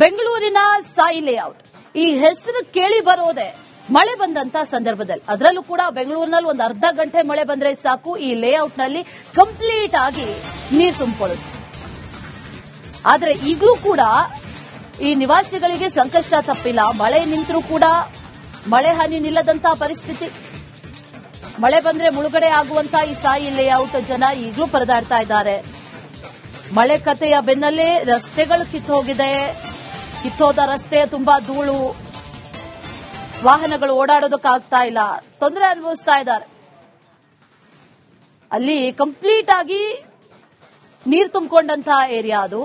ಬೆಂಗಳೂರಿನ ಸಾಯಿ ಲೇಔಟ್ ಈ ಹೆಸರು ಕೇಳಿ ಬರೋದೆ ಮಳೆ ಬಂದಂತ ಸಂದರ್ಭದಲ್ಲಿ. ಅದರಲ್ಲೂ ಕೂಡ ಬೆಂಗಳೂರಿನಲ್ಲಿ ಒಂದು ಅರ್ಧ ಗಂಟೆ ಮಳೆ ಬಂದ್ರೆ ಸಾಕು, ಈ ಲೇಔಟ್ ನಲ್ಲಿ ಕಂಪ್ಲೀಟ್ ಆಗಿ ನೀರು ತುಂಬಿಕೊಳ್ಳುತ್ತೆ. ಆದ್ರೆ ಈಗಲೂ ಕೂಡ ಈ ನಿವಾಸಿಗಳಿಗೆ ಸಂಕಷ್ಟ ತಪ್ಪಿಲ್ಲ. ಮಳೆ ನಿಂತರೂ ಕೂಡ ಮಳೆ ಹಾನಿ ನಿಲ್ಲದಂತಹ ಪರಿಸ್ಥಿತಿ. ಮಳೆ ಬಂದ್ರೆ ಮುಳುಗಡೆ ಆಗುವಂತ ಈ ಸಾಯಿ ಲೇಔಟ್ ಜನ ಈಗಲೂ ಪರದಾಡ್ತಾ ಇದ್ದಾರೆ. ಮಳೆ ಕಥೆಯ ಬೆನ್ನಲ್ಲೇ ರಸ್ತೆಗಳು ಕಿತ್ತೋಗಿದೆ. ಕಿತ್ತೋದ ರಸ್ತೆ ತುಂಬಾ ಧೂಳು, ವಾಹನಗಳು ಓಡಾಡೋದಕ್ಕಾಗ್ತಾ ಇಲ್ಲ, ತೊಂದರೆ ಅನುಭವಿಸ್ತಾ ಇದ್ದಾರೆ. ಅಲ್ಲಿ ಕಂಪ್ಲೀಟ್ ಆಗಿ ನೀರು ತುಂಬಿಕೊಂಡಂತಹ ಏರಿಯಾ ಅದು.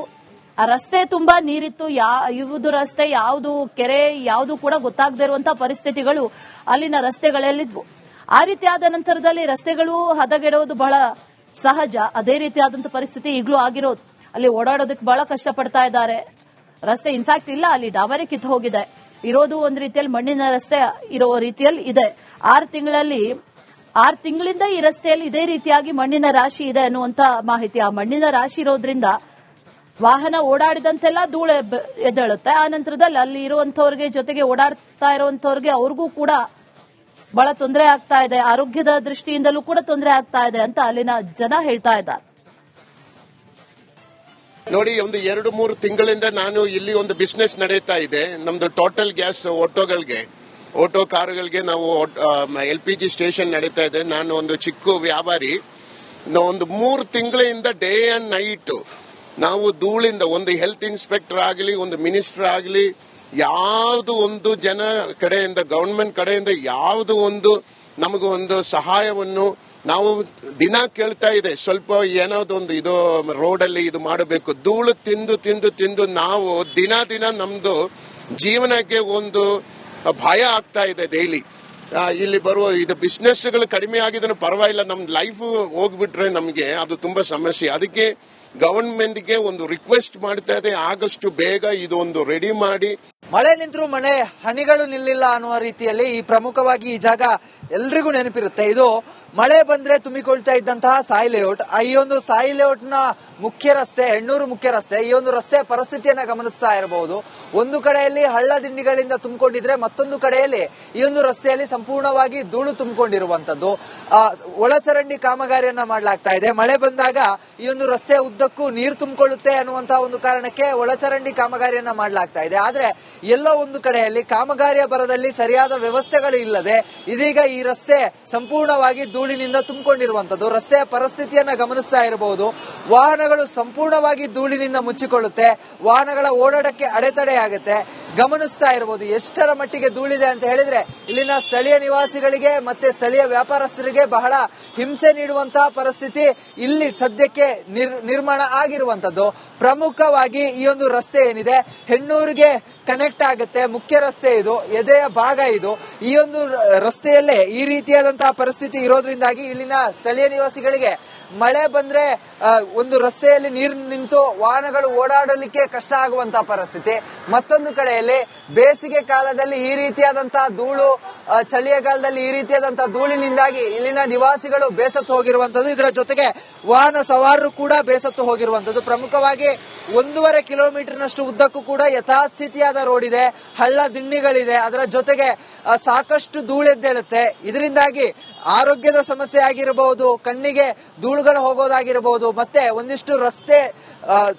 ಆ ರಸ್ತೆ ತುಂಬಾ ನೀರಿತ್ತು. ಯಾವುದು ರಸ್ತೆ, ಯಾವುದು ಕೆರೆ, ಯಾವುದು ಕೂಡ ಗೊತ್ತಾಗದೇ ಇರುವಂತಹ ಪರಿಸ್ಥಿತಿಗಳು ಅಲ್ಲಿನ ರಸ್ತೆಗಳಲ್ಲಿದ್ವು. ಆ ರೀತಿಯಾದ ನಂತರದಲ್ಲಿ ರಸ್ತೆಗಳು ಹದಗೆಡೋದು ಬಹಳ ಸಹಜ. ಅದೇ ರೀತಿಯಾದಂತಹ ಪರಿಸ್ಥಿತಿ ಈಗಲೂ ಆಗಿರೋದು. ಅಲ್ಲಿ ಓಡಾಡೋದಕ್ಕೆ ಬಹಳ ಕಷ್ಟಪಡ್ತಾ ಇದ್ದಾರೆ. ರಸ್ತೆ ಇನ್ಫ್ಯಾಕ್ಟ್ ಇಲ್ಲ, ಅಲ್ಲಿ ಡಾಬರಿ ಕಿತ್ತು ಹೋಗಿದೆ. ಇರೋದು ಒಂದು ರೀತಿಯಲ್ಲಿ ಮಣ್ಣಿನ ರಸ್ತೆ ಇರೋ ರೀತಿಯಲ್ಲಿ ಇದೆ. 6 ತಿಂಗಳಿಂದ ಈ ರಸ್ತೆಯಲ್ಲಿ ಇದೇ ರೀತಿಯಾಗಿ ಮಣ್ಣಿನ ರಾಶಿ ಇದೆ ಅನ್ನುವಂತ ಮಾಹಿತಿ. ಆ ಮಣ್ಣಿನ ರಾಶಿ ಇರೋದ್ರಿಂದ ವಾಹನ ಓಡಾಡಿದಂತೆಲ್ಲ ಧೂಳು ಎದ್ದೇಳುತ್ತೆ. ಆ ನಂತರದಲ್ಲಿ ಅಲ್ಲಿ ಇರುವಂತವ್ರಿಗೆ, ಜೊತೆಗೆ ಓಡಾಡ್ತಾ ಇರುವಂತವ್ರಿಗೆ, ಅವ್ರಿಗೂ ಕೂಡ ಬಹಳ ತೊಂದರೆ ಆಗ್ತಾ ಇದೆ. ಆರೋಗ್ಯದ ದೃಷ್ಟಿಯಿಂದಲೂ ಕೂಡ ತೊಂದರೆ ಆಗ್ತಾ ಇದೆ ಅಂತ ಅಲ್ಲಿನ ಜನ ಹೇಳ್ತಾ ಇದ್ದಾರೆ. ನೋಡಿ, ಒಂದು 2-3 ತಿಂಗಳಿಂದ ನಾನು ಇಲ್ಲಿ ಒಂದು ಬಿಸ್ನೆಸ್ ನಡೀತಾ ಇದೆ. ನಮ್ದು ಟೋಟಲ್ ಗ್ಯಾಸ್ ಆಟೋ ಕಾರುಗಳಿಗೆ ನಾವು LPG ಸ್ಟೇಷನ್ ನಡೀತಾ ಇದೆ. ನಾನು ಒಂದು ಚಿಕ್ಕ ವ್ಯಾಪಾರಿ. ಒಂದು 3 ತಿಂಗಳಿಂದ ಡೇ ಅಂಡ್ ನೈಟ್ ನಾವು ಧೂಳಿಂದ, ಒಂದು ಹೆಲ್ತ್ ಇನ್ಸ್ಪೆಕ್ಟರ್ ಆಗಲಿ, ಒಂದು ಮಿನಿಸ್ಟರ್ ಆಗಲಿ, ಯಾವುದು ಒಂದು ಜನ ಕಡೆಯಿಂದ, ಗವರ್ಮೆಂಟ್ ಕಡೆಯಿಂದ ಯಾವುದು ಒಂದು ನಮಗೂ ಒಂದು ಸಹಾಯವನ್ನು ನಾವು ದಿನ ಕೇಳ್ತಾ ಇದೆ. ಸ್ವಲ್ಪ ಏನಾದ್ರು ಒಂದು ಇದು ರೋಡಲ್ಲಿ ಇದು ಮಾಡಬೇಕು. ಧೂಳು ತಿಂದು ನಾವು ದಿನ ನಮ್ದು ಜೀವನಕ್ಕೆ ಒಂದು ಭಯ ಆಗ್ತಾ ಇದೆ. ಡೈಲಿ ಇಲ್ಲಿ ಬರುವ ಇದು ಬಿಸ್ನೆಸ್ಗಳು ಕಡಿಮೆ ಆಗಿದ್ರೆ ಪರವಾಗಿಲ್ಲ, ನಮ್ ಲೈಫ್ ಹೋಗ್ಬಿಟ್ರೆ ನಮಗೆ ಅದು ತುಂಬಾ ಸಮಸ್ಯೆ. ಅದಕ್ಕೆ ಗವರ್ಮೆಂಟ್ಗೆ ಒಂದು ರಿಕ್ವೆಸ್ಟ್ ಮಾಡ್ತಾ ಇದೆ, ಆದಷ್ಟು ಬೇಗ ಇದು ಒಂದು ರೆಡಿ ಮಾಡಿ. ಮಳೆ ನಿಂತರೂ ಮಳೆ ಹನಿಗಳು ನಿಲ್ಲಿಲ್ಲ ಅನ್ನುವ ರೀತಿಯಲ್ಲಿ ಈ ಪ್ರಮುಖವಾಗಿ ಈ ಜಾಗ ಎಲ್ರಿಗೂ ನೆನಪಿರುತ್ತೆ. ಇದು ಮಳೆ ಬಂದ್ರೆ ತುಂಬಿಕೊಳ್ತಾ ಇದ್ದಂತಹ ಸಾಯಿ ಲೇಔಟ್. ಈ ಒಂದು ಸಾಯಿ ಲೇಔಟ್ ನ ಮುಖ್ಯ ರಸ್ತೆ, ಹೆಣ್ಣೂರು ಮುಖ್ಯ ರಸ್ತೆ. ಈ ಒಂದು ರಸ್ತೆಯ ಪರಿಸ್ಥಿತಿಯನ್ನ ಗಮನಿಸ್ತಾ ಇರಬಹುದು. ಒಂದು ಕಡೆಯಲ್ಲಿ ಹಳ್ಳ ದಿಂಡಿಗಳಿಂದ ತುಂಬಿಕೊಂಡಿದ್ರೆ, ಮತ್ತೊಂದು ಕಡೆಯಲ್ಲಿ ಈ ಒಂದು ರಸ್ತೆಯಲ್ಲಿ ಸಂಪೂರ್ಣವಾಗಿ ಧೂಳು ತುಂಬಿಕೊಂಡಿರುವಂತದ್ದು. ಒಳಚರಂಡಿ ಕಾಮಗಾರಿಯನ್ನ ಮಾಡಲಾಗ್ತಾ ಇದೆ. ಮಳೆ ಬಂದಾಗ ಈ ಒಂದು ರಸ್ತೆ ಉದ್ದಕ್ಕೂ ನೀರು ತುಂಬಿಕೊಳ್ಳುತ್ತೆ ಅನ್ನುವಂತಹ ಒಂದು ಕಾರಣಕ್ಕೆ ಒಳಚರಂಡಿ ಕಾಮಗಾರಿಯನ್ನ ಮಾಡಲಾಗ್ತಾ ಇದೆ. ಆದ್ರೆ ಎಲ್ಲೋ ಒಂದು ಕಡೆಯಲ್ಲಿ ಕಾಮಗಾರಿಯ ಭರದಲ್ಲಿ ಸರಿಯಾದ ವ್ಯವಸ್ಥೆಗಳು ಇಲ್ಲದೆ ಇದೀಗ ಈ ರಸ್ತೆ ಸಂಪೂರ್ಣವಾಗಿ ಧೂಳಿನಿಂದ ತುಂಬಿಕೊಂಡಿರುವಂತದ್ದು. ರಸ್ತೆಯ ಪರಿಸ್ಥಿತಿಯನ್ನ ಗಮನಿಸ್ತಾ ಇರಬಹುದು. ವಾಹನಗಳು ಸಂಪೂರ್ಣವಾಗಿ ಧೂಳಿನಿಂದ ಮುಚ್ಚಿಕೊಳ್ಳುತ್ತೆ. ವಾಹನಗಳ ಓಡಾಟಕ್ಕೆ ಅಡೆತಡೆ ಆಗುತ್ತೆ. ಗಮನಿಸ್ತಾ ಇರಬಹುದು ಎಷ್ಟರ ಮಟ್ಟಿಗೆ ಧೂಳಿದೆ ಅಂತ ಹೇಳಿದ್ರೆ, ಇಲ್ಲಿನ ಸ್ಥಳೀಯ ನಿವಾಸಿಗಳಿಗೆ ಮತ್ತೆ ಸ್ಥಳೀಯ ವ್ಯಾಪಾರಸ್ಥರಿಗೆ ಬಹಳ ಹಿಂಸೆ ನೀಡುವಂತಹ ಪರಿಸ್ಥಿತಿ ಇಲ್ಲಿ ಸದ್ಯಕ್ಕೆ ನಿರ್ಮಾಣ ಆಗಿರುವಂತದ್ದು. ಪ್ರಮುಖವಾಗಿ ಈ ಒಂದು ರಸ್ತೆ ಏನಿದೆ, ಹೆಣ್ಣೂರಿಗೆ ಕನೆಕ್ಟ್ ಆಗುತ್ತೆ. ಮುಖ್ಯ ರಸ್ತೆ ಇದು, ಎದೆಯ ಭಾಗ ಇದು. ಈ ಒಂದು ರಸ್ತೆಯಲ್ಲೇ ಈ ರೀತಿಯಾದಂತಹ ಪರಿಸ್ಥಿತಿ ಇರೋದ್ರಿಂದಾಗಿ ಇಲ್ಲಿನ ಸ್ಥಳೀಯ ನಿವಾಸಿಗಳಿಗೆ ಮಳೆ ಬಂದ್ರೆ ಒಂದು ರಸ್ತೆಯಲ್ಲಿ ನೀರು ನಿಂತು ವಾಹನಗಳು ಓಡಾಡಲಿಕ್ಕೆ ಕಷ್ಟ ಆಗುವಂತಹ ಪರಿಸ್ಥಿತಿ. ಮತ್ತೊಂದು ಕಡೆಯಲ್ಲಿ ಬೇಸಿಗೆ ಕಾಲದಲ್ಲಿ ಈ ರೀತಿಯಾದಂತಹ ಧೂಳು, ಚಳಿಗಾಲದಲ್ಲಿ ಈ ರೀತಿಯಾದಂತಹ ಧೂಳಿನಿಂದಾಗಿ ಇಲ್ಲಿನ ನಿವಾಸಿಗಳು ಬೇಸತ್ತು ಹೋಗಿರುವಂತದ್ದು. ಇದರ ಜೊತೆಗೆ ವಾಹನ ಸವಾರರು ಕೂಡ ಬೇಸತ್ತು ಹೋಗಿರುವಂತದ್ದು. ಪ್ರಮುಖವಾಗಿ 1.5 ಕಿಲೋಮೀಟರ್ನಷ್ಟು ಉದ್ದಕ್ಕೂ ಕೂಡ ಯಥಾಸ್ಥಿತಿಯಾದ ರೋಡ್ ಇದೆ, ಹಳ್ಳ ದಿಣ್ಣಿಗಳಿದೆ. ಅದರ ಜೊತೆಗೆ ಸಾಕಷ್ಟು ಧೂಳೆದ್ದೇಳುತ್ತೆ. ಇದರಿಂದಾಗಿ ಆರೋಗ್ಯದ ಸಮಸ್ಯೆ ಆಗಿರಬಹುದು, ಕಣ್ಣಿಗೆ ಧೂಳುಗಳು ಹೋಗೋದಾಗಿರಬಹುದು, ಮತ್ತೆ ಒಂದಿಷ್ಟು ರಸ್ತೆ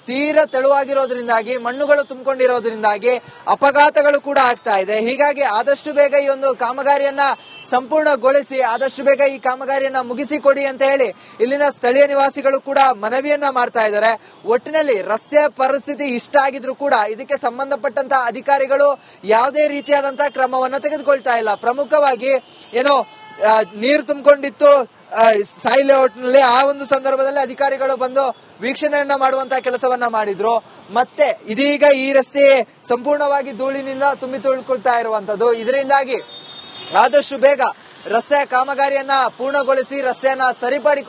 ತೀರಾ ತೆಳುವಾಗಿರೋದ್ರಿಂದಾಗಿ, ಮಣ್ಣುಗಳು ತುಂಬಿಕೊಂಡಿರೋದ್ರಿಂದಾಗಿ ಅಪಘಾತಗಳು ಕೂಡ ಆಗ್ತಾ ಇದೆ. ಹೀಗಾಗಿ ಆದಷ್ಟು ಬೇಗ ಈ ಒಂದು ಕಾಮಗಾರಿಯನ್ನ ಸಂಪೂರ್ಣಗೊಳಿಸಿ, ಆದಷ್ಟು ಬೇಗ ಈ ಕಾಮಗಾರಿಯನ್ನ ಮುಗಿಸಿಕೊಡಿ ಅಂತ ಹೇಳಿ ಇಲ್ಲಿನ ಸ್ಥಳೀಯ ನಿವಾಸಿಗಳು ಕೂಡ ಮನವಿಯನ್ನ ಮಾಡ್ತಾ ಇದ್ದಾರೆ. ಒಟ್ಟಿನಲ್ಲಿ ರಸ್ತೆಯ ಪರಿಸ್ಥಿತಿ ಇಷ್ಟ ಆಗಿದ್ರು ಕೂಡ ಇದಕ್ಕೆ ಸಂಬಂಧಪಟ್ಟಂತಹ ಅಧಿಕಾರಿಗಳು ಯಾವುದೇ ರೀತಿಯಾದಂತಹ ಕ್ರಮವನ್ನ ತೆಗೆದುಕೊಳ್ತಾ ಇಲ್ಲ. ಪ್ರಮುಖವಾಗಿ ಏನೋ ನೀರು ತುಂಬಿಕೊಂಡಿತ್ತು ಸಾಯಿ ಲೇಔಟ್ ನಲ್ಲಿ. ಆ ಒಂದು ಸಂದರ್ಭದಲ್ಲಿ ಅಧಿಕಾರಿಗಳು ಬಂದು ವೀಕ್ಷಣೆಯನ್ನ ಮಾಡುವಂತಹ ಕೆಲಸವನ್ನ ಮಾಡಿದ್ರು. ಮತ್ತೆ ಇದೀಗ ಈ ರಸ್ತೆ ಸಂಪೂರ್ಣವಾಗಿ ಧೂಳಿನಿಂದ ತುಂಬಿ ತುಳ್ಕೊಳ್ತಾ ಇರುವಂತದ್ದು. ಇದರಿಂದಾಗಿ ಆದಷ್ಟು ಬೇಗ ರಸ್ತೆಯ ಕಾಮಗಾರಿಯನ್ನ ಪೂರ್ಣಗೊಳಿಸಿ ರಸ್ತೆಯನ್ನ ಸರಿಪಡಿ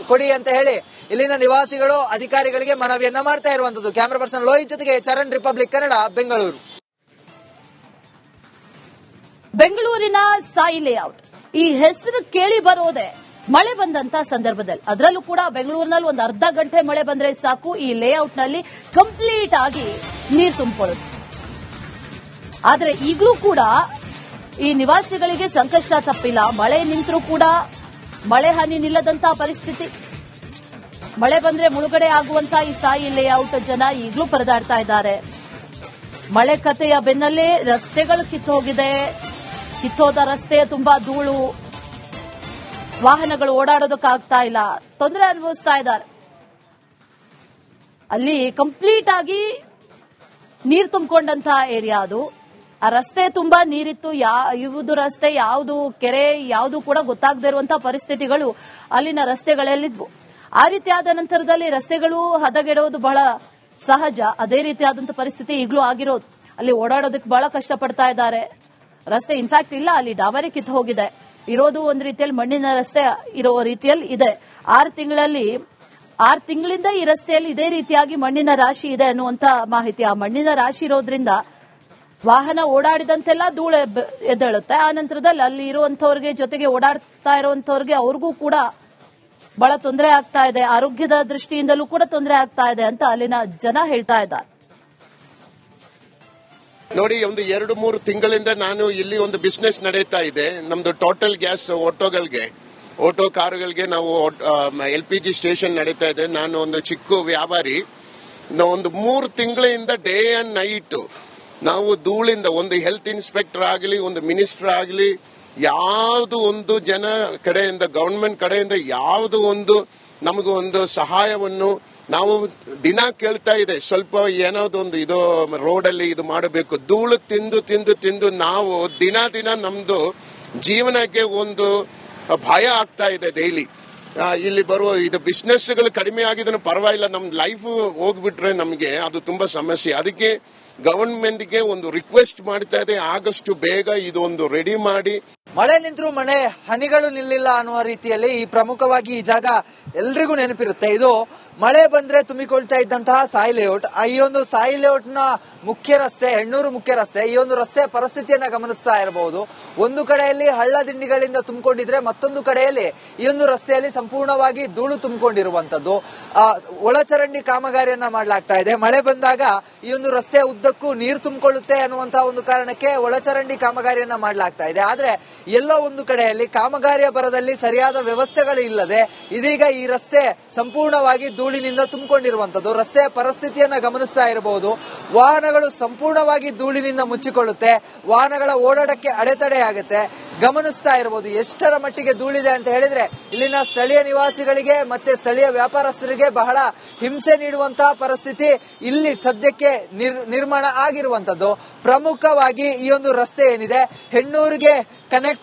ಕೊಡಿ ಅಂತ ಹೇಳಿ ಇಲ್ಲಿನ ನಿವಾಸಿಗಳು ಅಧಿಕಾರಿಗಳಿಗೆ ಮನವಿಯನ್ನ ಮಾಡ್ತಾ ಇರುವಂತದ್ದು. ಕ್ಯಾಮರಾ ಪರ್ಸನ್ ಲೋಹಿತ್ ಜೊತೆಗೆ ಚರಣ್, ರಿಪಬ್ಲಿಕ್ ಕನ್ನಡ, ಬೆಂಗಳೂರು. ಬೆಂಗಳೂರಿನ ಸಾಯಿ ಲೇಔಟ್ ಈ ಹೆಸರು ಕೇಳಿ ಬರೋದೆ ಮಳೆ ಬಂದಂತ ಸಂದರ್ಭದಲ್ಲಿ. ಅದರಲ್ಲೂ ಕೂಡ ಬೆಂಗಳೂರಿನಲ್ಲಿ ಒಂದು ಅರ್ಧ ಗಂಟೆ ಮಳೆ ಬಂದ್ರೆ ಸಾಕು, ಈ ಲೇಔಟ್ ನಲ್ಲಿ ಕಂಪ್ಲೀಟ್ ಆಗಿ ನೀರು ತುಂಬಿಕೊಳ್ಳುತ್ತೆ. ಆದ್ರೆ ಈಗಲೂ ಕೂಡ ಈ ನಿವಾಸಿಗಳಿಗೆ ಸಂಕಷ್ಟ ತಪ್ಪಿಲ್ಲ. ಮಳೆ ನಿಂತರೂ ಕೂಡ ಮಳೆ ಹಾನಿ ನಿಲ್ಲದಂತಹ ಪರಿಸ್ಥಿತಿ. ಮಳೆ ಬಂದ್ರೆ ಮುಳುಗಡೆ ಆಗುವಂತ ಈ ಸಾಯಿ ಲೇಔಟ್ ಜನ ಈಗಲೂ ಪರದಾಡ್ತಾ ಇದ್ದಾರೆ. ಮಳೆ ಕಥೆಯ ಬೆನ್ನಲ್ಲೇ ರಸ್ತೆಗಳು ಕಿತ್ತೋಗಿದೆ. ಕಿತ್ತೋದ ರಸ್ತೆ ತುಂಬಾ ಧೂಳು, ವಾಹನಗಳು ಓಡಾಡೋದಕ್ಕಾಗ್ತಾ ಇಲ್ಲ, ತೊಂದರೆ ಅನುಭವಿಸ್ತಾ ಇದ್ದಾರೆ. ಅಲ್ಲಿ ಕಂಪ್ಲೀಟ್ ಆಗಿ ನೀರು ತುಂಬಿಕೊಂಡಂತಹ ಏರಿಯಾ ಅದು. ಆ ರಸ್ತೆ ತುಂಬಾ ನೀರಿತ್ತು. ಯಾವುದು ರಸ್ತೆ, ಯಾವುದು ಕೆರೆ, ಯಾವುದು ಕೂಡ ಗೊತ್ತಾಗದೇ ಇರುವಂತಹ ಪರಿಸ್ಥಿತಿಗಳು ಅಲ್ಲಿನ ರಸ್ತೆಗಳಲ್ಲಿದ್ವು. ಆ ರೀತಿಯಾದ ನಂತರದಲ್ಲಿ ರಸ್ತೆಗಳು ಹದಗೆಡೋದು ಬಹಳ ಸಹಜ. ಅದೇ ರೀತಿಯಾದಂತಹ ಪರಿಸ್ಥಿತಿ ಈಗಲೂ ಆಗಿರೋದು. ಅಲ್ಲಿ ಓಡಾಡೋದಕ್ಕೆ ಬಹಳ ಕಷ್ಟಪಡ್ತಾ ಇದ್ದಾರೆ. ರಸ್ತೆ ಇನ್ಫ್ಯಾಕ್ಟ್ ಇಲ್ಲ, ಅಲ್ಲಿ ಡಾಬರಿ ಕಿತ್ತು ಹೋಗಿದೆ. ಇರೋದು ಒಂದು ರೀತಿಯಲ್ಲಿ ಮಣ್ಣಿನ ರಸ್ತೆ ಇರೋ ರೀತಿಯಲ್ಲಿ ಇದೆ. 6 ತಿಂಗಳಿಂದ ಈ ರಸ್ತೆಯಲ್ಲಿ ಇದೇ ರೀತಿಯಾಗಿ ಮಣ್ಣಿನ ರಾಶಿ ಇದೆ ಅನ್ನುವಂತ ಮಾಹಿತಿ. ಆ ಮಣ್ಣಿನ ರಾಶಿ ಇರೋದ್ರಿಂದ ವಾಹನ ಓಡಾಡಿದಂತೆಲ್ಲ ಧೂಳು ಎದ್ದೇಳುತ್ತೆ. ಆ ನಂತರದಲ್ಲಿ ಅಲ್ಲಿ ಇರುವಂತವ್ರಿಗೆ, ಜೊತೆಗೆ ಓಡಾಡ್ತಾ ಇರುವಂತವ್ರಿಗೆ, ಅವ್ರಿಗೂ ಕೂಡ ಬಹಳ ತೊಂದರೆ ಆಗ್ತಾ ಇದೆ. ಆರೋಗ್ಯದ ದೃಷ್ಟಿಯಿಂದಲೂ ಕೂಡ ತೊಂದರೆ ಆಗ್ತಾ ಇದೆ ಅಂತ ಅಲ್ಲಿನ ಜನ ಹೇಳ್ತಾ ಇದ್ದಾರೆ. ನೋಡಿ, ಒಂದು 2-3 ತಿಂಗಳಿಂದ ನಾನು ಇಲ್ಲಿ ಒಂದು ಬಿಸ್ನೆಸ್ ನಡೀತಾ ಇದೆ. ನಮ್ದು ಟೋಟಲ್ ಗ್ಯಾಸ್ ಆಟೋ ಕಾರುಗಳಿಗೆ ನಾವು LPG ಸ್ಟೇಷನ್ ನಡೀತಾ ಇದೆ. ನಾನು ಒಂದು ಚಿಕ್ಕ ವ್ಯಾಪಾರಿ. ಒಂದು 3 ತಿಂಗಳಿಂದ ಡೇ ಅಂಡ್ ನೈಟ್ ನಾವು ಧೂಳಿಂದ, ಒಂದು ಹೆಲ್ತ್ ಇನ್ಸ್ಪೆಕ್ಟರ್ ಆಗಲಿ, ಒಂದು ಮಿನಿಸ್ಟರ್ ಆಗಲಿ, ಯಾವುದು ಒಂದು ಜನ ಕಡೆಯಿಂದ, ಗವರ್ಮೆಂಟ್ ಕಡೆಯಿಂದ ಯಾವುದು ಒಂದು ನಮಗೂ ಒಂದು ಸಹಾಯವನ್ನು ನಾವು ದಿನ ಕೇಳ್ತಾ ಇದೆ. ಸ್ವಲ್ಪ ಏನಾದ್ರು ಒಂದು ಇದು ರೋಡಲ್ಲಿ ಇದು ಮಾಡಬೇಕು. ಧೂಳು ತಿಂದು ತಿಂದು ತಿಂದು ನಾವು ದಿನ ನಮ್ದು ಜೀವನಕ್ಕೆ ಒಂದು ಭಯ ಆಗ್ತಾ ಇದೆ ಡೈಲಿ. ಇಲ್ಲಿ ಬರುವ ಇದು ಬಿಸ್ನೆಸ್ಗಳು ಕಡಿಮೆ ಆಗಿದ್ರು ಪರವಾಗಿಲ್ಲ, ನಮ್ ಲೈಫ್ ಹೋಗ್ಬಿಟ್ರೆ ನಮಗೆ ಅದು ತುಂಬಾ ಸಮಸ್ಯೆ. ಅದಕ್ಕೆ ಗವರ್ಮೆಂಟ್ಗೆ ಒಂದು ರಿಕ್ವೆಸ್ಟ್ ಮಾಡ್ತಾ ಇದೆ, ಆದಷ್ಟು ಬೇಗ ಇದೊಂದು ರೆಡಿ ಮಾಡಿ. ಮಳೆ ನಿಂತರೂ ಮನೆ ಹನಿಗಳು ನಿಲ್ಲಿಲ್ಲ ಅನ್ನುವ ರೀತಿಯಲ್ಲಿ ಈ ಪ್ರಮುಖವಾಗಿ ಈ ಜಾಗ ಎಲ್ರಿಗೂ ನೆನಪಿರುತ್ತೆ. ಇದು ಮಳೆ ಬಂದ್ರೆ ತುಂಬಿಕೊಳ್ತಾ ಇದ್ದಂತಹ ಸಾಯಿ ಲೇಔಟ್. ಈ ಒಂದು ಸಾಯಿ ಲೇಔಟ್ ನ ಮುಖ್ಯ ರಸ್ತೆ, ಹೆಣ್ಣೂರು ಮುಖ್ಯ ರಸ್ತೆ. ಈ ಒಂದು ರಸ್ತೆ ಪರಿಸ್ಥಿತಿಯನ್ನ ಗಮನಿಸ್ತಾ ಇರಬಹುದು. ಒಂದು ಕಡೆಯಲ್ಲಿ ಹಳ್ಳ ದಿಂಡಿಗಳಿಂದ ತುಂಬಿಕೊಂಡಿದ್ರೆ, ಮತ್ತೊಂದು ಕಡೆಯಲ್ಲಿ ಈ ಒಂದು ರಸ್ತೆಯಲ್ಲಿ ಸಂಪೂರ್ಣವಾಗಿ ಧೂಳು ತುಂಬಿಕೊಂಡಿರುವಂತದ್ದು. ಒಳಚರಂಡಿ ಕಾಮಗಾರಿಯನ್ನ ಮಾಡಲಾಗ್ತಾ ಇದೆ. ಮಳೆ ಬಂದಾಗ ಈ ಒಂದು ರಸ್ತೆ ಉದ್ದಕ್ಕೂ ನೀರು ತುಂಬಿಕೊಳ್ಳುತ್ತೆ ಅನ್ನುವಂತಹ ಒಂದು ಕಾರಣಕ್ಕೆ ಒಳಚರಂಡಿ ಕಾಮಗಾರಿಯನ್ನ ಮಾಡಲಾಗ್ತಾ ಇದೆ. ಆದ್ರೆ ಎಲ್ಲೋ ಒಂದು ಕಡೆಯಲ್ಲಿ ಕಾಮಗಾರಿಯ ಭರದಲ್ಲಿ ಸರಿಯಾದ ವ್ಯವಸ್ಥೆಗಳು ಇಲ್ಲದೆ ಇದೀಗ ಈ ರಸ್ತೆ ಸಂಪೂರ್ಣವಾಗಿ ಧೂಳಿನಿಂದ ತುಂಬಿಕೊಂಡಿರುವಂತದ್ದು. ರಸ್ತೆಯ ಪರಿಸ್ಥಿತಿಯನ್ನ ಗಮನಿಸ್ತಾ ಇರಬಹುದು. ವಾಹನಗಳು ಸಂಪೂರ್ಣವಾಗಿ ಧೂಳಿನಿಂದ ಮುಚ್ಚಿಕೊಳ್ಳುತ್ತೆ. ವಾಹನಗಳ ಓಡಾಟಕ್ಕೆ ಅಡೆತಡೆ ಆಗುತ್ತೆ. ಗಮನಿಸ್ತಾ ಇರಬಹುದು ಎಷ್ಟರ ಮಟ್ಟಿಗೆ ಧೂಳಿದೆ ಅಂತ ಹೇಳಿದ್ರೆ ಇಲ್ಲಿನ ಸ್ಥಳೀಯ ನಿವಾಸಿಗಳಿಗೆ ಮತ್ತೆ ಸ್ಥಳೀಯ ವ್ಯಾಪಾರಸ್ಥರಿಗೆ ಬಹಳ ಹಿಂಸೆ ನೀಡುವಂತಹ ಪರಿಸ್ಥಿತಿ ಇಲ್ಲಿ ಸದ್ಯಕ್ಕೆ ನಿರ್ಮಾಣ ಆಗಿರುವಂತದ್ದು. ಪ್ರಮುಖವಾಗಿ ಈ ಒಂದು ರಸ್ತೆ ಏನಿದೆ, ಹೆಣ್ಣೂರಿಗೆ ಕನೆಕ್ಟ್